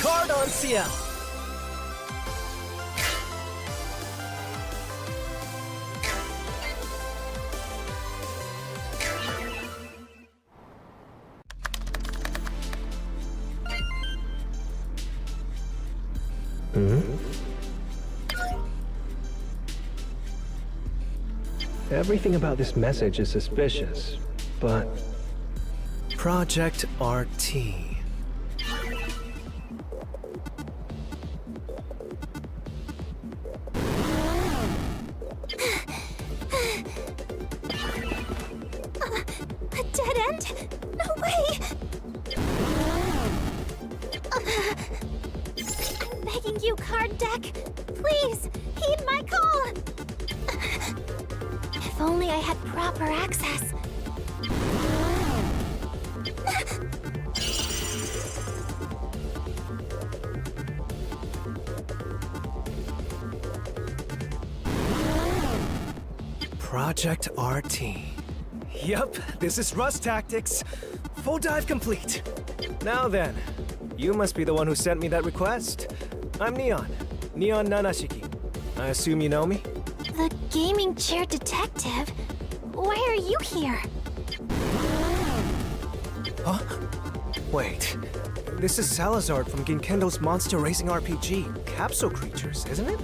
Card-en-Ciel. Everything about this message is suspicious, but... Project RT. A dead end? No way! I'm begging you, card deck. Please, heed my call! If only I had proper access. Project RT. Yup, this is Rust Tactics. Full dive complete. Now then, you must be the one who sent me that request. I'm Neon Nanashiki. I assume you know me? The gaming chair detective? Why are you here? Huh? Wait, this is Salazar from Ginkendo's Monster Racing RPG, Capsule Creatures, isn't it?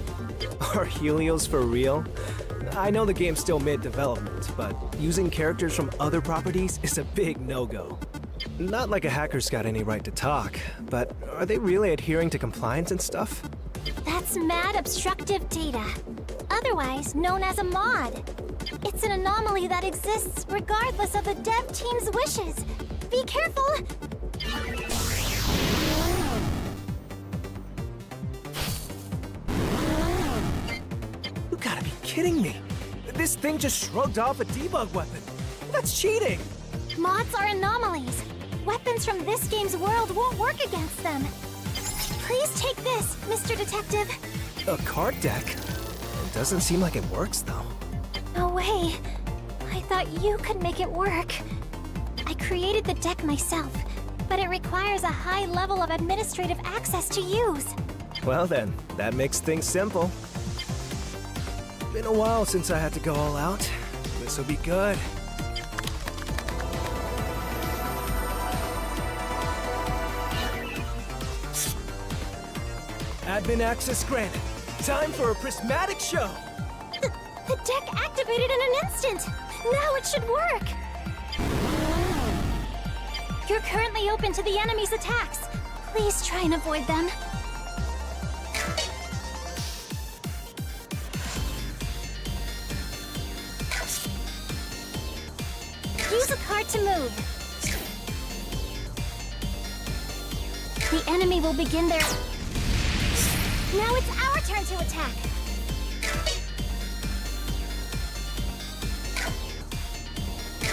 Are Helios for real? I know the game's still mid-development, but using characters from other properties is a big no-go. Not like a hacker's got any right to talk, but are they really adhering to compliance and stuff? That's mad obstructive data, otherwise known as a mod. It's an anomaly that exists regardless of the dev team's wishes. Be careful! You gotta be kidding me! This thing just shrugged off a debug weapon! That's cheating! Mods are anomalies. Weapons from this game's world won't work against them. Please take this, Mr. Detective. A card deck? It doesn't seem like it works, though. No way. I thought you could make it work. I created the deck myself, but it requires a high level of administrative access to use. Well then, that makes things simple. Been a while since I had to go all out. This'll be good. Admin access granted. Time for a prismatic show! The deck activated in an instant! Now it should work! You're currently open to the enemy's attacks. Please try and avoid them. Use a card to move. The enemy will begin their... Now it's our turn to attack!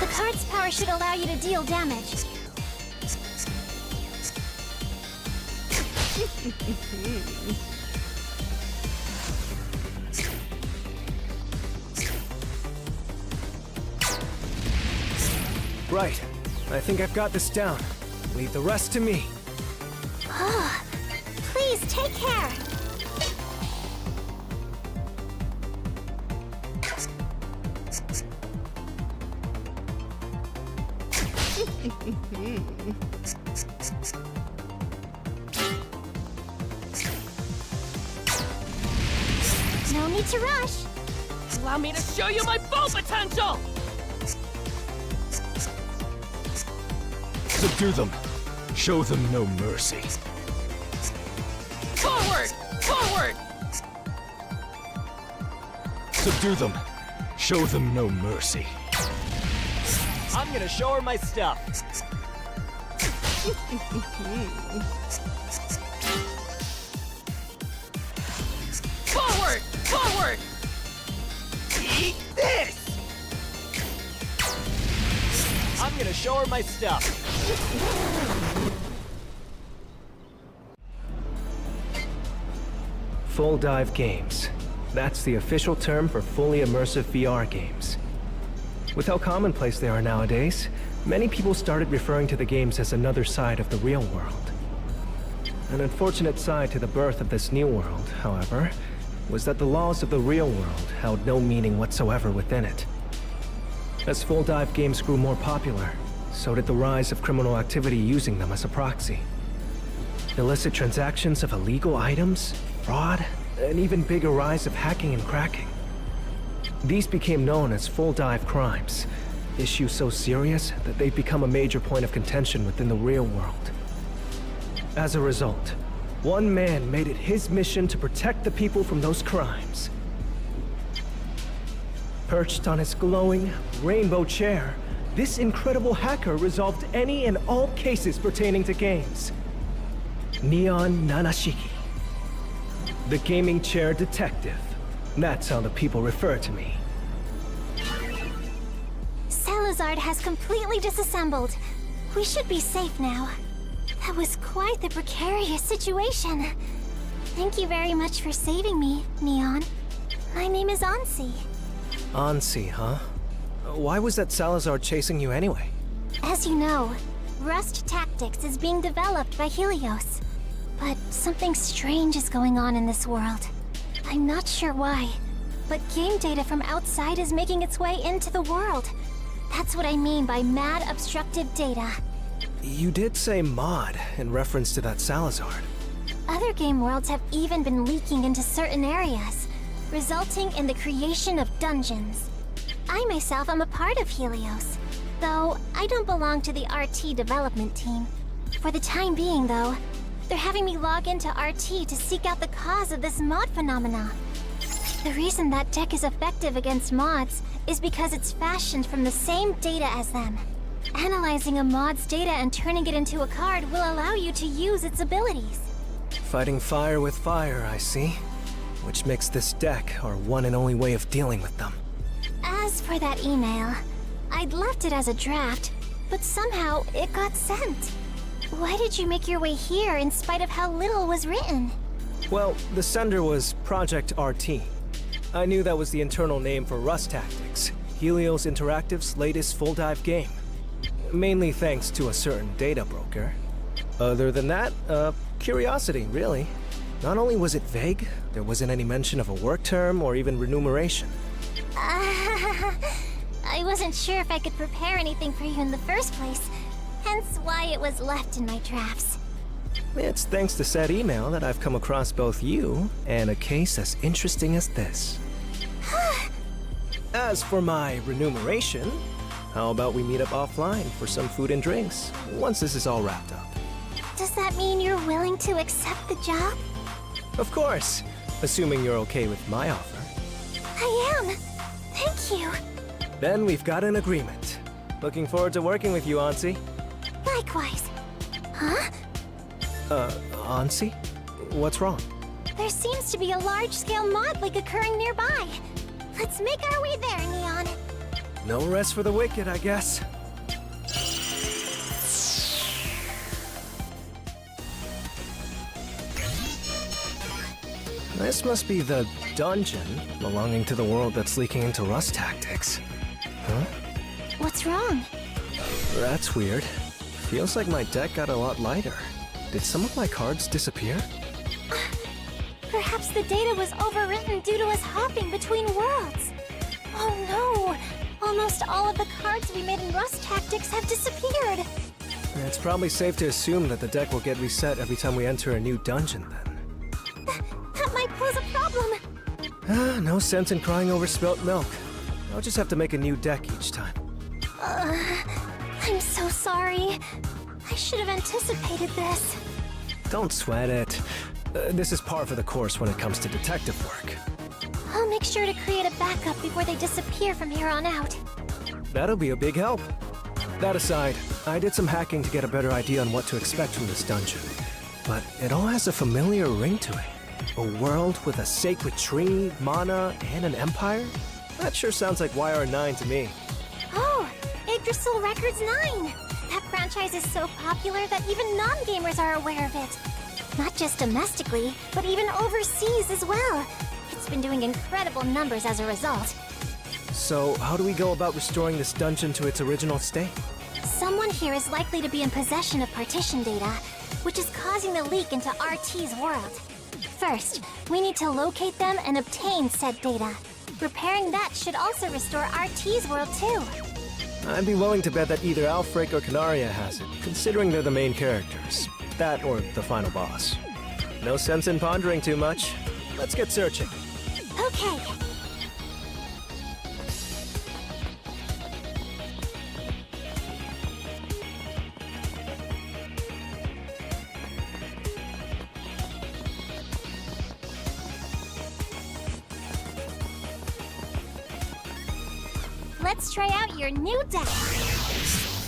The card's power should allow you to deal damage. Right. I think I've got this down. Leave the rest to me. Oh, please take care! No need to rush. Allow me to show you my full potential! Subdue them. Show them no mercy. Forward! Forward! Subdue them. Show them no mercy. I'm gonna show her my stuff. Forward! Forward! Eat this! I'm gonna show her my stuff. Full dive games. That's the official term for fully immersive VR games. With how commonplace they are nowadays, many people started referring to the games as another side of the real world. An unfortunate side to the birth of this new world, however, was that the laws of the real world held no meaning whatsoever within it. As full dive games grew more popular, so did the rise of criminal activity using them as a proxy. Illicit transactions of illegal items, fraud, an even bigger rise of hacking and cracking. These became known as full dive crimes, issues so serious that they've become a major point of contention within the real world. As a result, one man made it his mission to protect the people from those crimes. Perched on his glowing, rainbow chair, this incredible hacker resolved any and all cases pertaining to games. Neon Nanashiki. The gaming chair detective. That's how the people refer to me. Salazar has completely disassembled. We should be safe now. That was quite the precarious situation. Thank you very much for saving me, Neon. My name is Ansi. Ansi, huh? Why was that Salazar chasing you anyway? As you know, Rust Tactics is being developed by Helios. But something strange is going on in this world. I'm not sure why, but game data from outside is making its way into the world. That's what I mean by mad obstructive data. You did say mod in reference to that Salazar. Other game worlds have even been leaking into certain areas, resulting in the creation of dungeons. I myself am a part of Helios, though I don't belong to the RT development team. For the time being, though, they're having me log into RT to seek out the cause of this mod phenomena. The reason that deck is effective against mods is because it's fashioned from the same data as them. Analyzing a mod's data and turning it into a card will allow you to use its abilities. Fighting fire with fire, I see. Which makes this deck our one and only way of dealing with them. As for that email, I'd left it as a draft, but somehow it got sent. Why did you make your way here in spite of how little was written? Well, the sender was Project RT. I knew that was the internal name for Rust Tactics, Helios Interactive's latest full dive game. Mainly thanks to a certain data broker. Other than that, curiosity, really. Not only was it vague, there wasn't any mention of a work term or even remuneration. I wasn't sure if I could prepare anything for you in the first place, hence why it was left in my drafts. It's thanks to said email that I've come across both you and a case as interesting as this. As for my remuneration, how about we meet up offline for some food and drinks, once this is all wrapped up? Does that mean you're willing to accept the job? Of course, assuming you're okay with my offer. I am. Thank you. Then we've got an agreement. Looking forward to working with you, Ansi. Likewise. Huh? Ansi? What's wrong? There seems to be a large-scale mod leak occurring nearby. Let's make our way there, Neon. No rest for the wicked, I guess. This must be the dungeon belonging to the world that's leaking into Rust Tactics. Huh? What's wrong? That's weird. Feels like my deck got a lot lighter. Did some of my cards disappear? Perhaps the data was overwritten due to us hopping between worlds. Oh no! Almost all of the cards we made in Rust Tactics have disappeared. It's probably safe to assume that the deck will get reset every time we enter a new dungeon, then. That might pose a problem. No sense in crying over spilt milk. I'll just have to make a new deck each time. I'm so sorry. I should have anticipated this. Don't sweat it. This is par for the course when it comes to detective work. I'll make sure to create a backup before they disappear from here on out. That'll be a big help. That aside, I did some hacking to get a better idea on what to expect from this dungeon. But it all has a familiar ring to it. A world with a sacred tree, mana, and an empire? That sure sounds like YR9 to me. Oh, Yggdrasil Records 9! That franchise is so popular that even non-gamers are aware of it. Not just domestically, but even overseas as well. It's been doing incredible numbers as a result. So, how do we go about restoring this dungeon to its original state? Someone here is likely to be in possession of partition data, which is causing the leak into RT's world. First, we need to locate them and obtain said data. Repairing that should also restore RT's world too. I'd be willing to bet that either Alfric or Canaria has it, considering they're the main characters. That or the final boss. No sense in pondering too much. Let's get searching. Okay. Let's try out your new deck.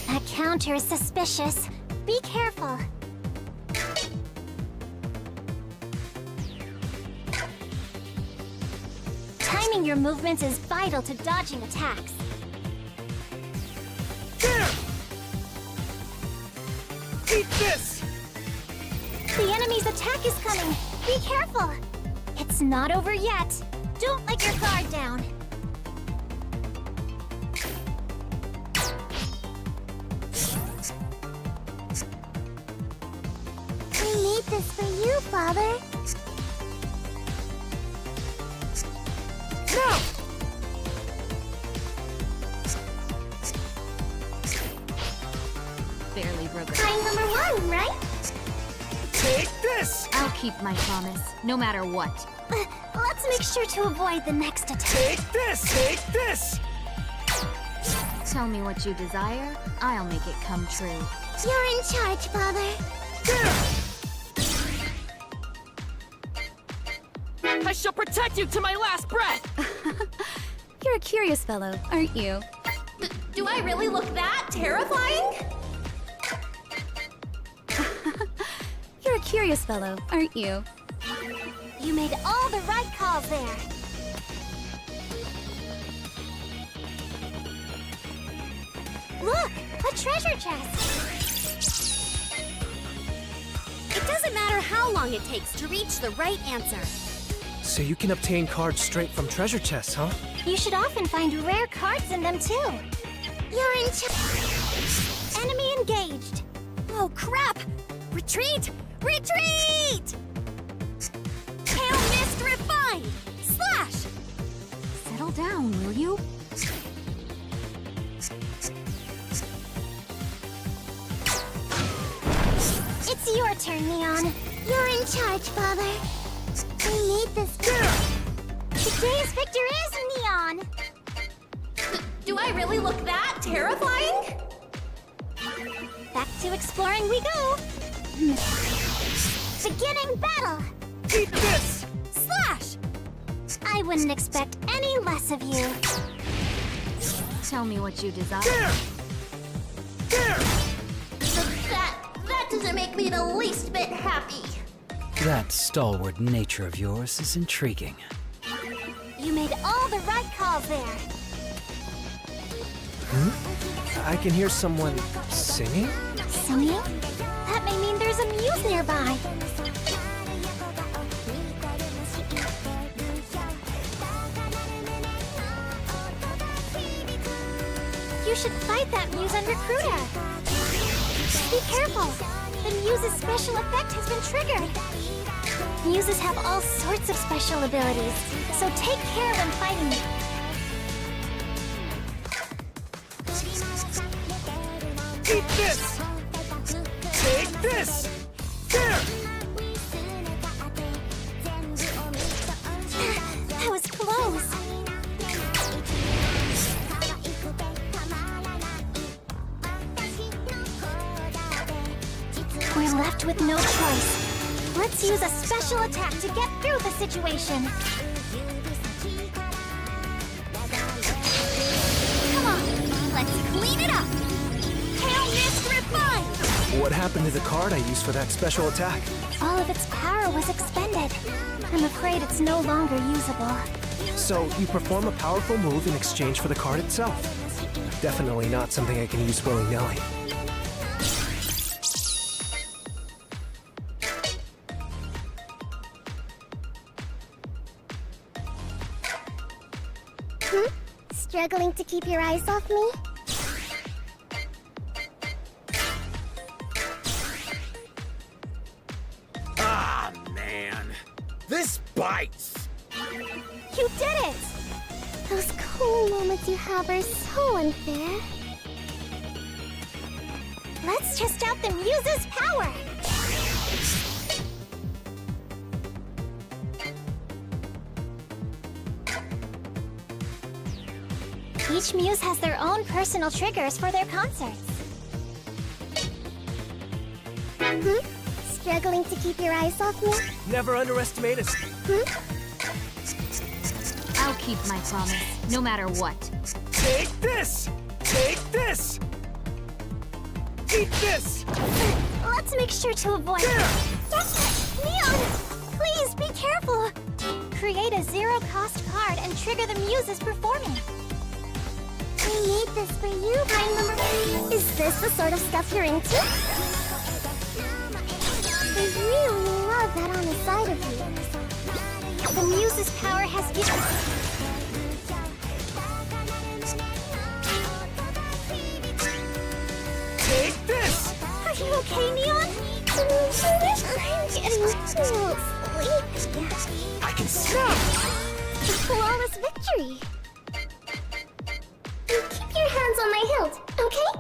That counter is suspicious. Be careful. Timing your movements is vital to dodging attacks. There! Eat this! The enemy's attack is coming. Be careful. It's not over yet. Don't let your guard down. We need this for you, Father. No! Barely broke it. Time number 1, right? Take this! I'll keep my promise, no matter what. Let's make sure to avoid the next attack. Take this! Take this! Tell me what you desire, I'll make it come true. You're in charge, Father. I shall protect you to my last breath! You're a curious fellow, aren't you? Do I really look that terrifying? You're a curious fellow, aren't you? You made all the right calls there. Look, a treasure chest. It doesn't matter how long it takes to reach the right answer. So you can obtain cards straight from treasure chests, huh? You should often find rare cards in them too. You're in charge. Enemy engaged. Oh crap! Retreat! Retreat! Tail mist refined! Slash! Settle down, will you? It's your turn, Neon. You're in charge, Father. We need this. Today's victor is Neon. Do I really look that terrifying? Back to exploring we go. Beginning battle. Eat this! Slash! I wouldn't expect any less of you. Tell me what you desire. There! That doesn't make me the least bit happy. That stalwart nature of yours is intriguing. You made all the right calls there. I can hear someone singing? Singing? That may mean there's a muse nearby. You should fight that muse and recruit her. Be careful. The muse's special effect has been triggered. Muses have all sorts of special abilities, so take care when fighting. Eat this! Take this! There! That was close. We're left with no choice. Let's use a special attack to get through the situation. Come on, let's clean it up. Tail mist refined. What happened to the card I used for that special attack? All of its power was expended. I'm afraid it's no longer usable. So you perform a powerful move in exchange for the card itself. Definitely not something I can use willy-nilly. Struggling to keep your eyes off me? twice! You did it! Those cool moments you have are so unfair. Let's test out the Muse's power! Each Muse has their own personal triggers for their concerts. Struggling to keep your eyes off me? Never underestimate us. I'll keep my promise, no matter what. Take this! Take this! Eat this! Let's make sure to avoid it. Neon! Please, be careful! Create a zero-cost card and trigger the Muse's performance. I made this for you, Prime Number. Is this the sort of stuff you're into? I really love that on the side of you. The Muse's power has given... Take this! Are you okay, Neon? I'm getting sleepy. I can smell! A flawless victory. Keep your hands on my hilt, okay?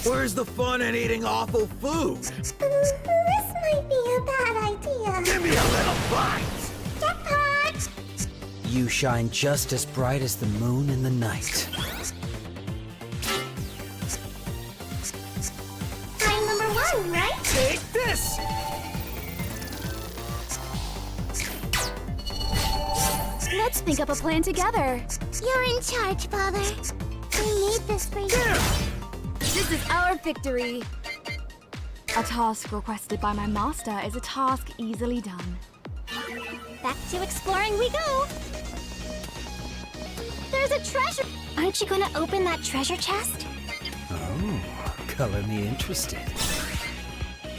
Where's the fun in eating awful food? This might be a bad idea. Give me a little bite! Jackpot! You shine just as bright as the moon in the night. I'm number one, right? Take this! Let's think up a plan together. You're in charge, Father. I made this for you. This is our victory. A task requested by my master is a task easily done. Back to exploring we go. There's a treasure. Aren't you gonna open that treasure chest? Oh, color me interested.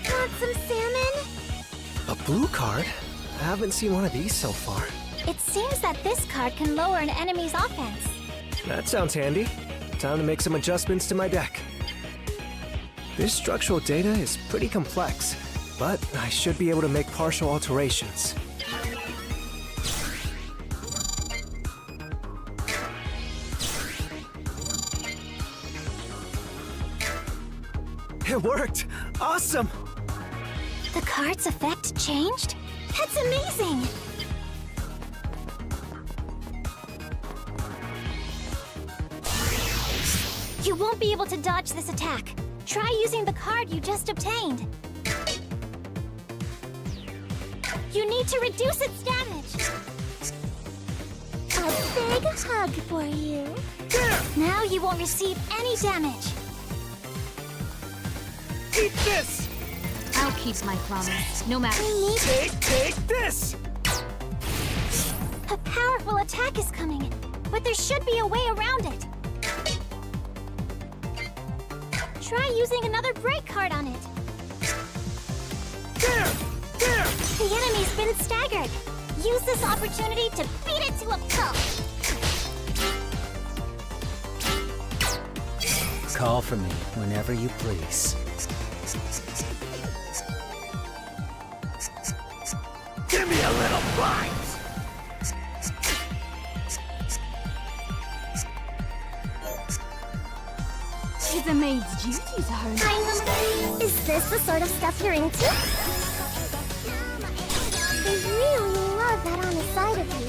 Want some salmon? A blue card? I haven't seen one of these so far. It seems that this card can lower an enemy's offense. That sounds handy. Time to make some adjustments to my deck. This structural data is pretty complex, but I should be able to make partial alterations. It worked! Awesome! The card's effect changed? That's amazing! You won't be able to dodge this attack. Try using the card you just obtained. You need to reduce its damage. A big hug for you. Now you won't receive any damage. Eat this! I'll keep my promise, no matter. Take this! A powerful attack is coming, but there should be a way around it. Try using another break card on it. There! The enemy's been staggered. Use this opportunity to beat it to a pulp. Call for me whenever you please. Give me a little bite! It's a maid's duty to hone. Is this the sort of stuff you're into? I really love that on the side of you.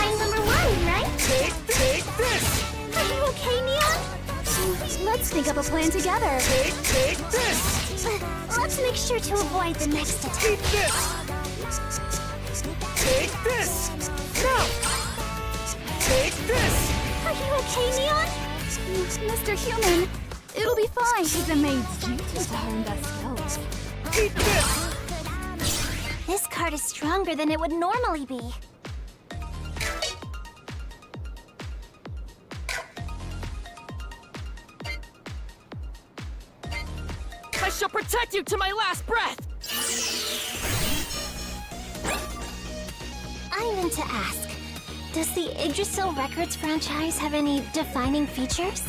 I'm number one, right? Take this! Are you okay, Neon? Let's think up a plan together. Take this! Let's make sure to avoid the next attack. Eat this! Take this! No! Take this! Are you okay, Neon? Mr. Human, it'll be fine. It's a maid's duty to hone their skills. Eat this! This card is stronger than it would normally be. shall protect you to my last breath! I meant to ask, does the Yggdrasil Records franchise have any defining features?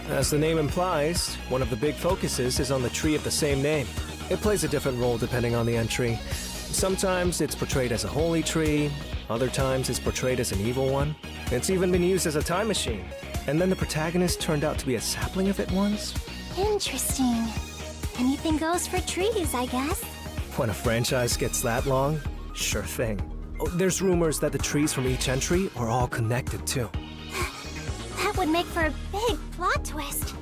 As the name implies, one of the big focuses is on the tree of the same name. It plays a different role depending on the entry. Sometimes it's portrayed as a holy tree, other times it's portrayed as an evil one. It's even been used as a time machine. And then the protagonist turned out to be a sapling of it once? Interesting. Anything goes for trees, I guess. When a franchise gets that long, sure thing. Oh, there's rumors that the trees from each entry are all connected too. That would make for a big plot twist.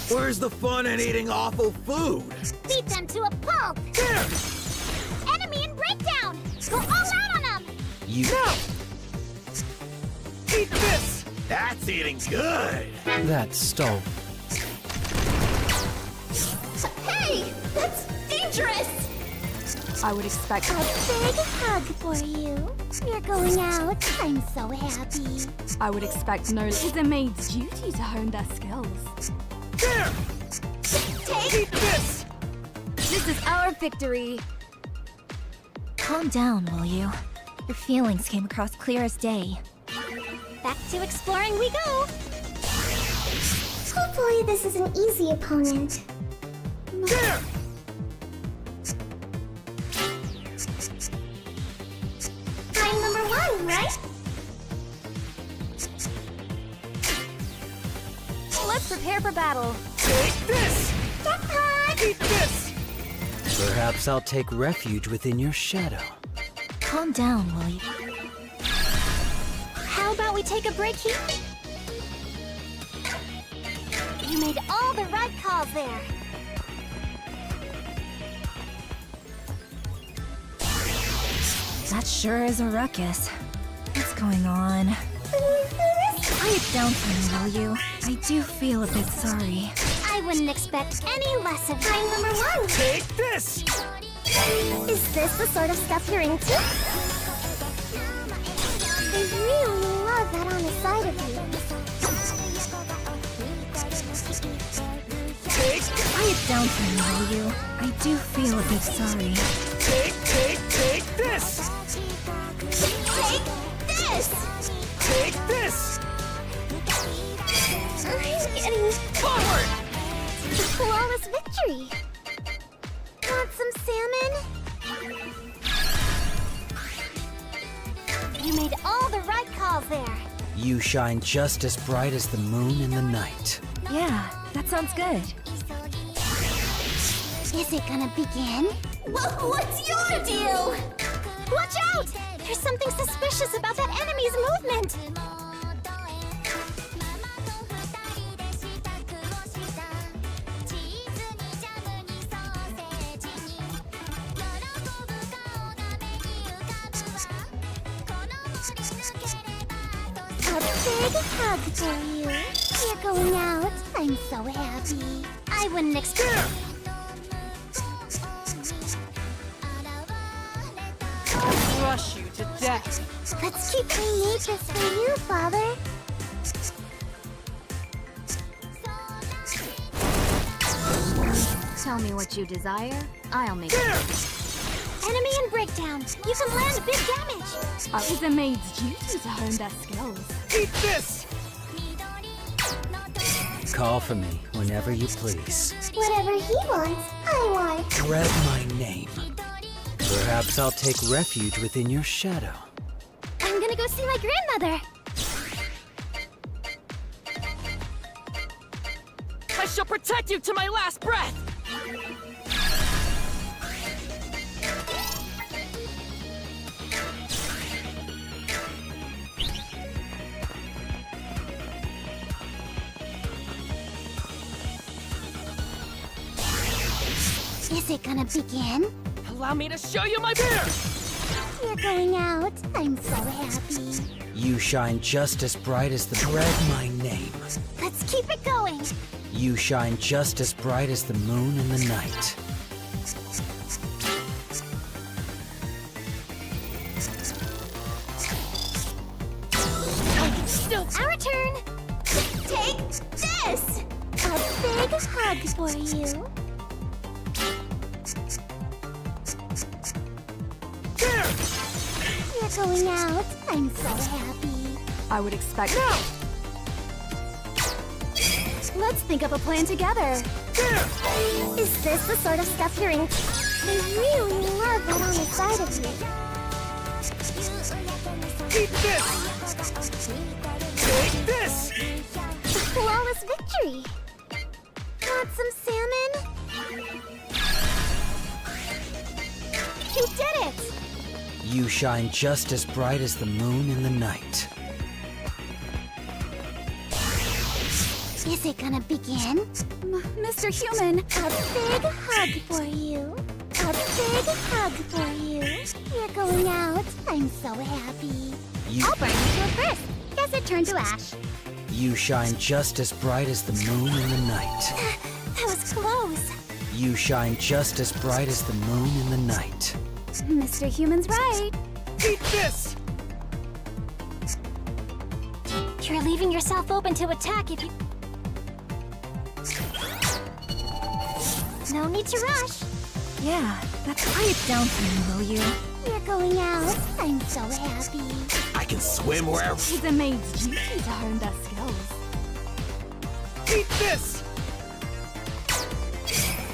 Where's the fun in eating awful food? Beat them to a pulp! There! Enemy in breakdown! Go all out on them! You. Eat this! That's eating good! That stall. Hey! That's dangerous! I would expect. A big hug for you. You're going out. I'm so happy. I would expect no. It is a maid's duty to hone their skills. There! Eat this! This is our victory. Calm down, will you? Your feelings came across clear as day. Back to exploring we go! Hopefully this is an easy opponent. There! I'm number one, right? Let's prepare for battle. Take this! Eat this! Perhaps I'll take refuge within your shadow. Calm down, will you? How about we take a break here? You made all the right calls there. That sure is a ruckus. What's going on? Quiet down for me, will you? I do feel a bit sorry. I wouldn't expect any less of you. I'm number one. Take this! Is this the sort of stuff you're into? I really love that on the side of you. Take, Quiet down for me, will you? I do feel a bit sorry. take this! Take this! Take this! I'm getting Forward! the flawless victory. Want some salmon? You made all the right calls there. You shine just as bright as the moon in the night. Yeah, that sounds good. Is it gonna begin? What's your deal? Watch out! There's something suspicious about that enemy's movement. A big hug for you. You're going out. I'm so happy. I wouldn't expect. Crush you to death! Let's keep we need this for you, Father. Tell me what you desire. I'll make it. Enemy in breakdown. You can land big damage. It is a maid's duty to hone their skills. Eat this! Call for me whenever you please. Whatever he wants, I want. Dread my name. Perhaps I'll take refuge within your shadow. I'm gonna go see my grandmother. I shall protect you to my last breath! Is it gonna begin? Allow me to show you my bear! You're going out. I'm so happy. You shine just as bright as the dread my name. Let's keep it going. You shine just as bright as the moon in the night. still- Our turn! Take this! A big hug for you. You're going out. I'm so happy. I would expect. No! Let's think up a plan together. Is this the sort of stuff you're into? I really love that on the side of you. Eat this! Take this! Flawless victory. Want some salmon? You did it! You shine just as bright as the moon in the night. Is it gonna begin? Mr. Human, A big hug for you. A big hug for you. You're going out. I'm so happy. You, I'll burn you to a crisp. Guess it turned to ash. you shine just as bright as the moon in the night. That was close. You shine just as bright as the moon in the night. Mr. Human's right. Eat this! You're leaving yourself open to attack if you... No need to rush. Yeah, that's quiet down for me, will you? You're going out. I'm so happy. I can swim wherever. It's a maid's duty to hone their skills. Eat this!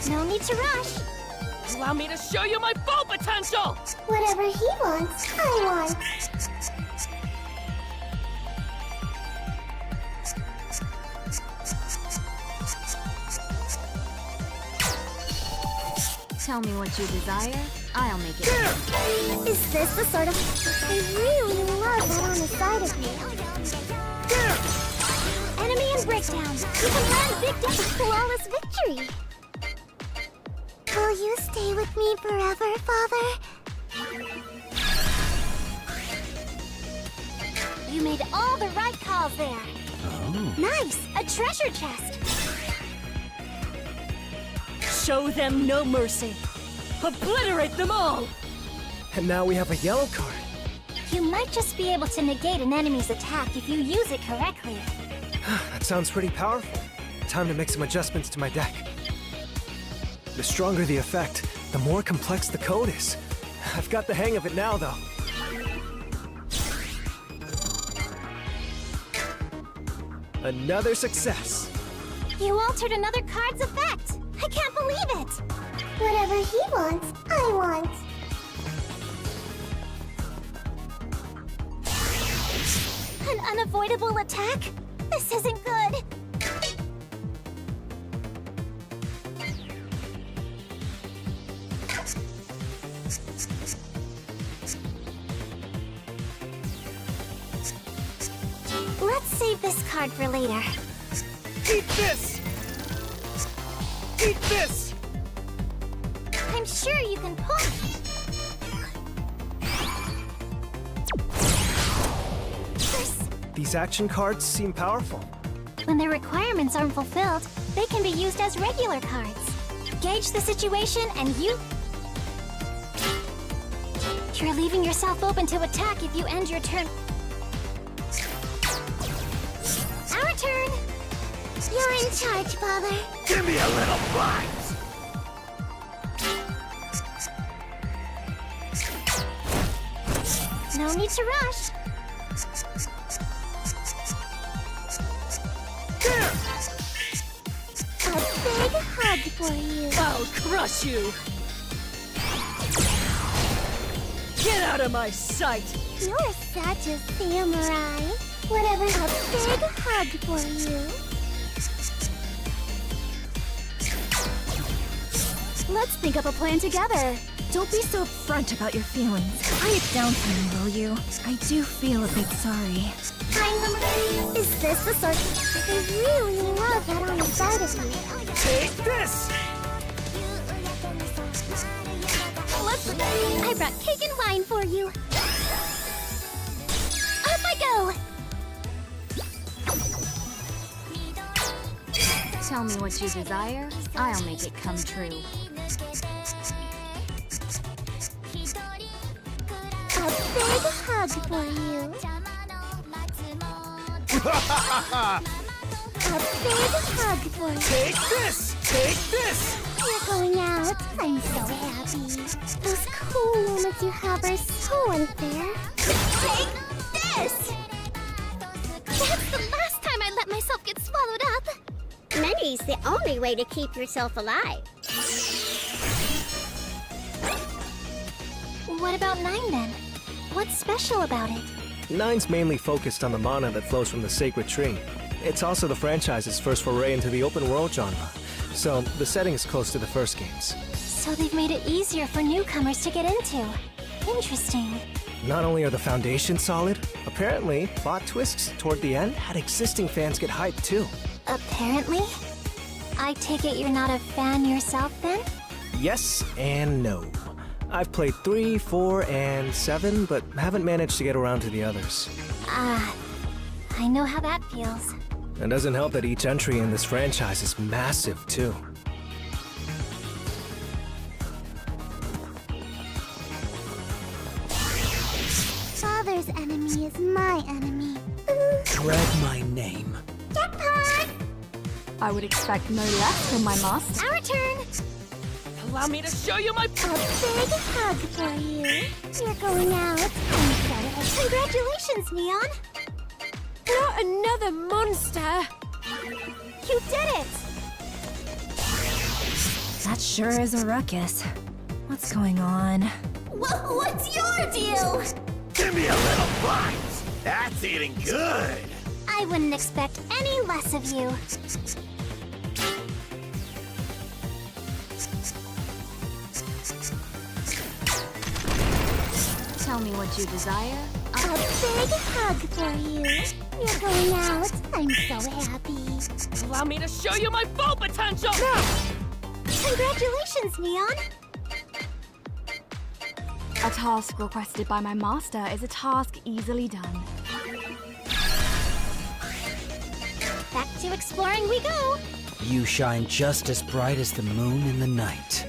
No need to rush. Allow me to show you my full potential! Whatever he wants, I want. Tell me what you desire, I'll make it. Is this the sort of... I really love that on the side of you. Enemy and breakdown. You can land big damage. Flawless victory. Will you stay with me forever, Father? You made all the right calls there. Oh. Nice! A treasure chest. Show them no mercy. Obliterate them all! And now we have a yellow card. You might just be able to negate an enemy's attack if you use it correctly. That sounds pretty powerful. Time to make some adjustments to my deck. The stronger the effect, the more complex the code is. I've got the hang of it now, though. Another success. You altered another card's effect. I can't believe it. Whatever he wants, I want. An unavoidable attack? This isn't good. Let's save this card for later. Eat this! Eat this! I'm sure you can pull. These action cards seem powerful. When their requirements aren't fulfilled, they can be used as regular cards. Gauge the situation and you're leaving yourself open to attack if you end your turn. Our turn! You're in charge, Father. Give me a little bite. No need to rush. A big hug for you. I'll crush you! Get out of my sight! You're such a samurai. Whatever. A big hug for you. Let's think up a plan together. Don't be so upfront about your feelings. Quiet down for me, will you? I do feel a bit sorry. Is this the sort of... I really love that on the side of you. Take this! I brought cake and wine for you. Up I go! Tell me what you desire, I'll make it come true. A big hug for you. A big hug for you. Take this! Take this! You're going out. I'm so happy. Those cool moments you have are so unfair. Take this! That's the last time I let myself get swallowed up. Money's the only way to keep yourself alive. What about 9 then? What's special about it? 9's mainly focused on the mana that flows from the sacred tree. It's also the franchise's first foray into the open world genre, so the setting is close to the first games. So they've made it easier for newcomers to get into. Interesting. Not only are the foundations solid, apparently, plot twists toward the end had existing fans get hyped too. Apparently? I take it you're not a fan yourself then? Yes and no. I've played 3, 4, and 7, but haven't managed to get around to the others. Ah, I know how that feels. It doesn't help that each entry in this franchise is massive too. Father's enemy is my enemy. Dread my name. Jackpot! I would expect no less from my master. Our turn! Allow me to show you my... A big hug for you. You're going out. I'm so happy. Congratulations, Neon! Not another monster! You did it! That sure is a ruckus. What's going on? What's your deal? Give me a little bite! That's eating good! I wouldn't expect any less of you. Tell me what you desire. A big hug for you. You're going out. I'm so happy. Allow me to show you my full potential! Congratulations, Neon! A task requested by my master is a task easily done. Back to exploring we go! You shine just as bright as the moon in the night.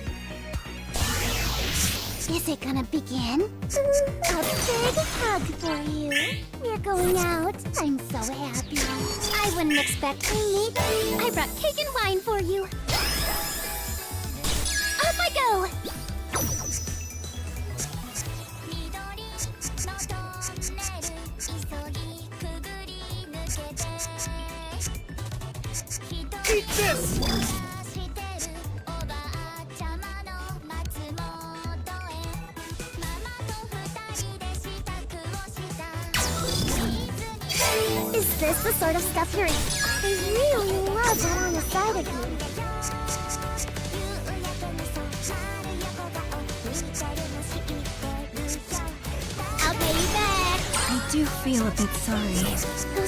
Is it gonna begin? A big hug for you. You're going out. I'm so happy. I wouldn't expect me. I brought cake and wine for you. Off I go! Eat this! Is this the sort of stuff you're in? I really love that on the side of you. I'll pay you back! I do feel a bit sorry.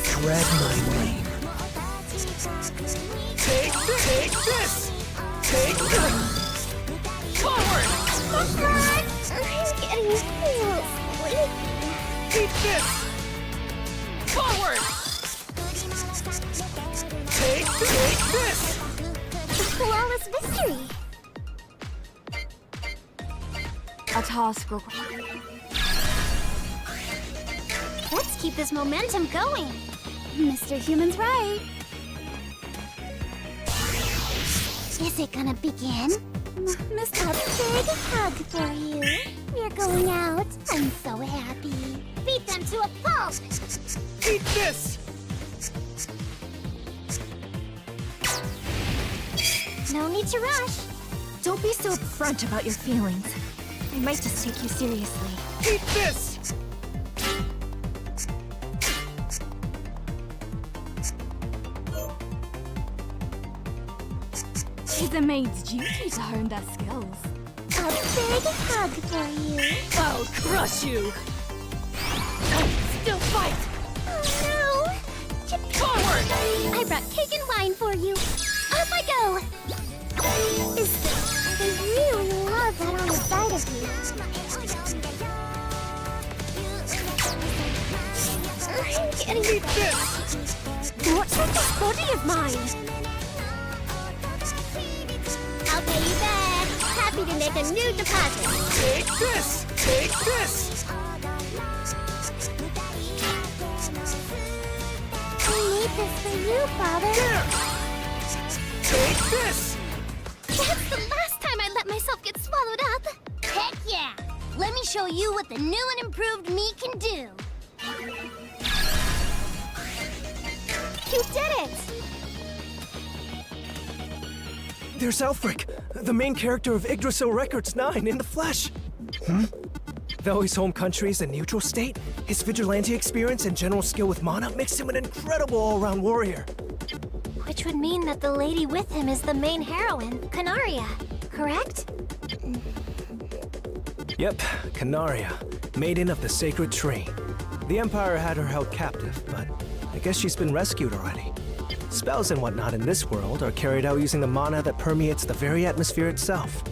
Dread my name. Take this! Take this! Forward! I'm getting real sleepy. Eat this! Forward! Take this! A flawless victory. A task requested. Let's keep this momentum going! Mr. Human's right. Is it gonna begin? Mr. A big hug for you. You're going out. I'm so happy. Beat them to a pulp! Eat this! No need to rush. Don't be so upfront about your feelings. I might just take you seriously. Eat this! It's a maid's duty to hone their skills. A big hug for you. I'll crush you! Still fight! Oh no! Forward! I brought cake and wine for you. Off I go! I really love that on the side of you. I'm getting Eat this! What's with this body of mine? I'll pay you back. Happy to make a new deposit. Take this! Take this! need this for you, Father. Take this! That's the last time I let myself get swallowed up. Heck yeah! Let me show you what the new and improved me can do. You did it! There's Alfric, the main character of Yggdrasil Records 9 in the flesh. Though his home country is a neutral state, his vigilante experience and general skill with mana makes him an incredible all-around warrior. Which would mean that the lady with him is the main heroine, Canaria, correct? Yep, Canaria, maiden of the sacred tree. The Empire had her held captive, but I guess she's been rescued already. Spells and whatnot in this world are carried out using the mana that permeates the very atmosphere itself.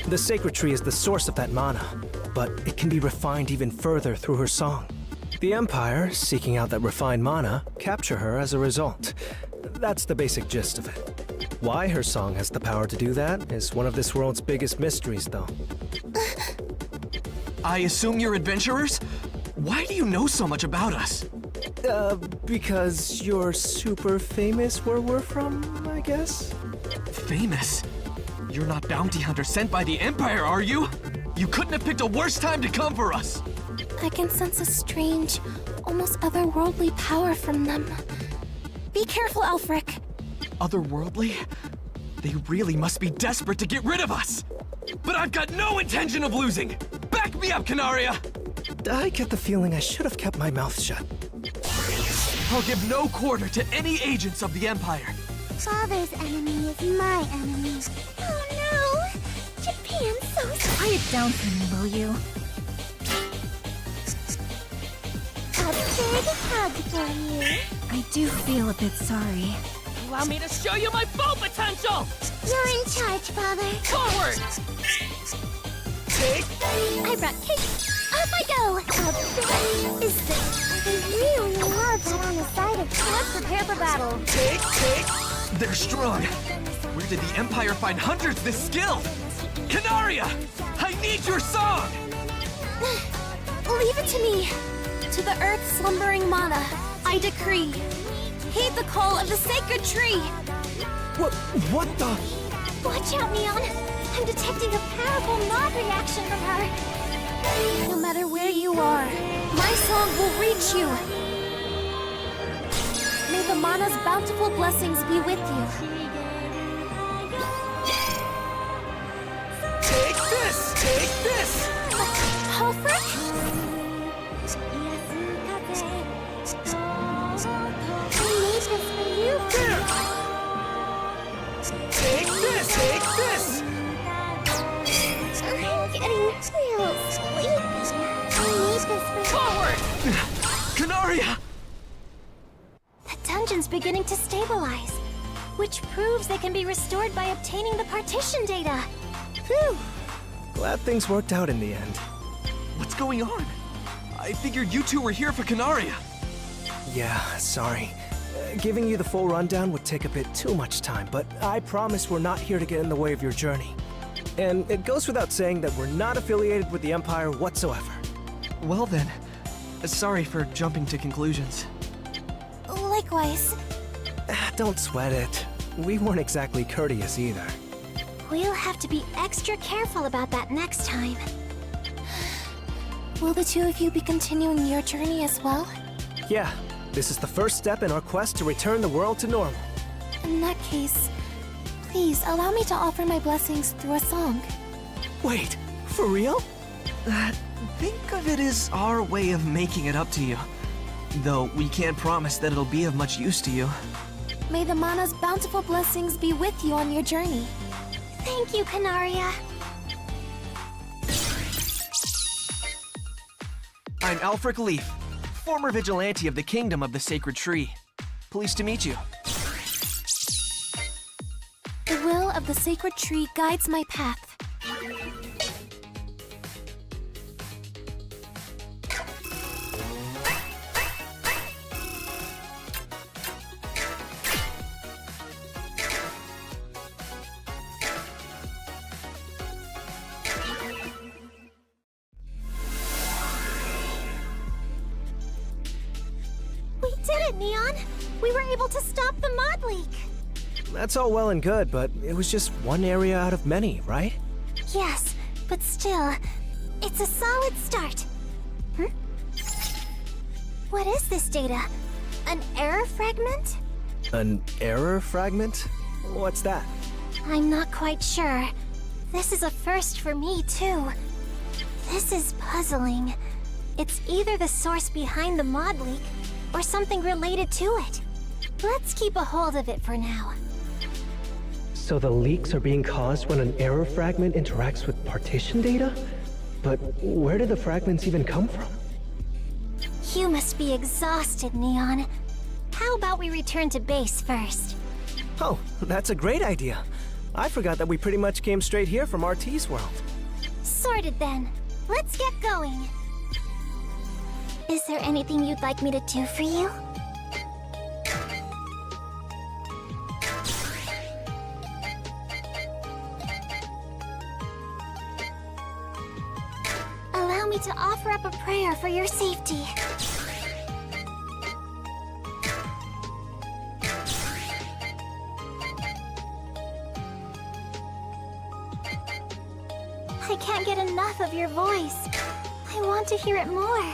The sacred tree is the source of that mana, but it can be refined even further through her song. The Empire, seeking out that refined mana, capture her as a result. That's the basic gist of it. Why her song has the power to do that is one of this world's biggest mysteries, though. I assume you're adventurers? Why do you know so much about us? Because you're super famous where we're from, I guess? Famous? You're not bounty hunter sent by the Empire, are you? You couldn't have picked a worse time to come for us! I can sense a strange, almost otherworldly power from them. Be careful, Alfric. Otherworldly? They really must be desperate to get rid of us! But I've got no intention of losing! Back me up, Canaria! I get the feeling I should have kept my mouth shut. I'll give no quarter to any agents of the Empire. Father's enemy is my enemy. Oh no! Japan's so Quiet down for me, will you? A big hug for you. I do feel a bit sorry. Allow me to show you my full potential! You're in charge, Father. Forward! I brought cake. Off I go. A big is this? I really love that on the side of. Let's prepare for battle. They're strong. Where did the Empire find hunters this skilled? Canaria! I need your song! Leave it to me. To the earth's slumbering mana, I decree. Heed the call of the sacred tree. What the? Watch out, Neon! I'm detecting a powerful nod reaction from her. No matter where you are, my song will reach you. May the mana's bountiful blessings be with you. Take this! Take this! Alfric? I need this for you. Take this! Take this! I'm getting real sleepy. I need this for Forward! Canaria! The dungeon's beginning to stabilize, which proves they can be restored by obtaining the partition data. Phew! Glad things worked out in the end. What's going on? I figured you two were here for Canaria. Yeah, sorry. Giving you the full rundown would take a bit too much time, but I promise we're not here to get in the way of your journey. And it goes without saying that we're not affiliated with the Empire whatsoever. Well then, sorry for jumping to conclusions. Likewise. Don't sweat it. We weren't exactly courteous either. We'll have to be extra careful about that next time. Will the two of you be continuing your journey as well? Yeah, this is the first step in our quest to return the world to normal. In that case, please allow me to offer my blessings through a song. Wait, for real? Think of it as our way of making it up to you. Though we can't promise that it'll be of much use to you. May the mana's bountiful blessings be with you on your journey. Thank you, Canaria. I'm Alfric Leaf, former vigilante of the Kingdom of the Sacred Tree. Pleased to meet you. The will of the sacred tree guides my path. We did it, Neon! We were able to stop the mod leak! That's all well and good, but it was just one area out of many, right? Yes, but still, it's a solid start. What is this data? An error fragment? An error fragment? What's that? I'm not quite sure. This is a first for me, too. This is puzzling. It's either the source behind the mod leak, or something related to it. Let's keep a hold of it for now. So the leaks are being caused when an error fragment interacts with partition data? But where did the fragments even come from? You must be exhausted, Neon. How about we return to base first? Oh, that's a great idea. I forgot that we pretty much came straight here from RT's world. Sorted then. Let's get going. Is there anything you'd like me to do for you? Allow me to offer up a prayer for your safety. I can't get enough of your voice. I want to hear it more.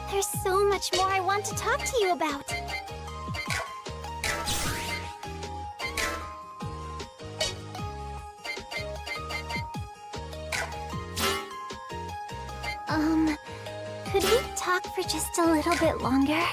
There's so much more I want to talk to you about. Could we talk for just a little bit longer?